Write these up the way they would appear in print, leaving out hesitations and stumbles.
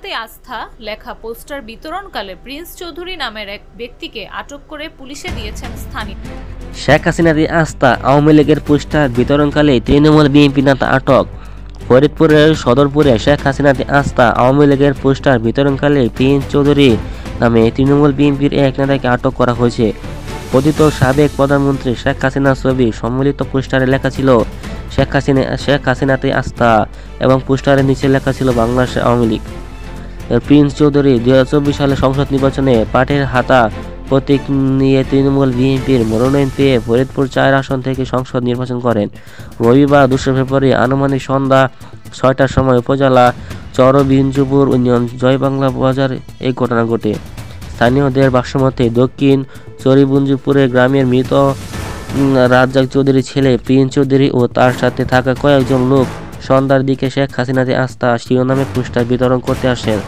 হাসিনাতে আস্থা লেখা poster বিতরণকালে Prince Chowdhury নামের এক ব্যক্তিকে আটক করে পুলিশে দিয়েছেন স্থানীয়। শেখ হাসিনাতে আস্থা আওয়ামী লীগের পোস্টার বিতরণকালে তৃণমূল বিএনপি নেতা আটক। ফরিদপুরের সদরপুরে শেখ হাসিনাতে আস্থা আওয়ামী লীগের পোস্টার বিতরণকালে প্রিন্স চৌধুরী নামে তৃণমূল বিএনপির এক নেতাকে আটক করা হয়েছে। কথিত সাবেক প্রধানমন্ত্রী শেখ হাসিনার ছবি সম্মিলিত পোস্টারে লেখা ছিল শেখ হাসিনাতে আস্থা এবং পোস্টারের নিচে লেখা ছিল বাংলাদেশ আওয়ামী লীগ। প্রিন্স চৌধুরী 2024 সালে সংসদ নির্বাচনে পাটের হাতা প্রতীক নিয়ে তৃণমূল বিএনপির মনোনয়ন পেয়ে ফরিদপুর 4 আসন থেকে সংসদ নির্বাচন করেন। রবিবার 2 ফেব্রুয়ারি আনুমানিক সন্ধ্যা 6টার সময় উপজেলা চরবিঞ্জুপুর ইউনিয়ন জয়বাংলা বাজার এই ঘটনা ঘটে। স্থানীয়দের ভাষ্যমতে দক্ষিণ চরিবুঞ্জুপুরের গ্রামের মৃত রাজ্জাক চৌধুরীর ছেলে প্রিন্স চৌধুরী ও তার সাথে থাকা কয়েকজন লোক সন্ধ্যার দিকে শেখ হাসিনাতে আস্থা শিরোনামে পোস্টার বিতরণ করতে আসেন।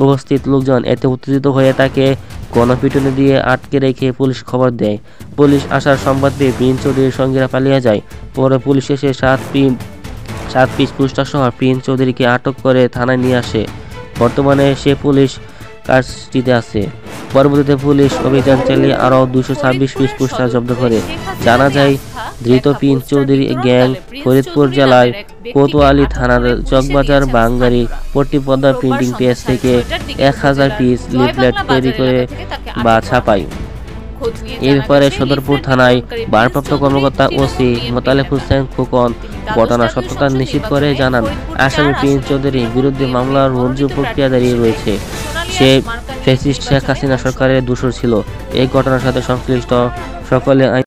উপস্থিত লোকজন এতে উত্তেজিত হয়ে তাকে গণপিটুনি দিয়ে আটকে রেখে পুলিশ খবর দেয়। পুলিশ আসার সংবাদ পেয়ে প্রিন্স চৌধুরীর সঙ্গীরা পালিয়ে যায়। পরে পুলিশ এসে 7 পিস পোস্টার সহ প্রিন্স চৌধুরীকে আটক করে থানায় নিয়ে আসে। বর্তমানে সে পুলিশ কাস্টডিতে আছে। পরবর্তীতে পুলিশ অভিযান চালিয়ে আরও 226 পিস পোস্টার জব্দ করে। জানা যায় ধৃত প্রিন্স চৌধুরী গ্যাং ফরিদপুর জেলার কোতোয়ালি থানার চকবাজার বাঙ্গারি পট্টিপদ্মা প্রিন্টিং প্রেস থেকে 1000 পিস লিফলেট তৈরি করে বা ছাপায়। এ ব্যাপারে সদরপুর থানায় ভারপ্রাপ্ত কর্মকর্তা ওসি মোতালেব হোসেন খোকন ঘটনার সত্যতা নিশ্চিত করে জানান, আসামি প্রিন্স চৌধুরীর বিরুদ্ধে মামলার রুজু প্রক্রিয়া দাঁড়িয়ে রয়েছে। সে ফ্যাসিস্ট শেখ হাসিনা সরকারের দোসর ছিল। এই ঘটনার সাথে সংশ্লিষ্ট সকলে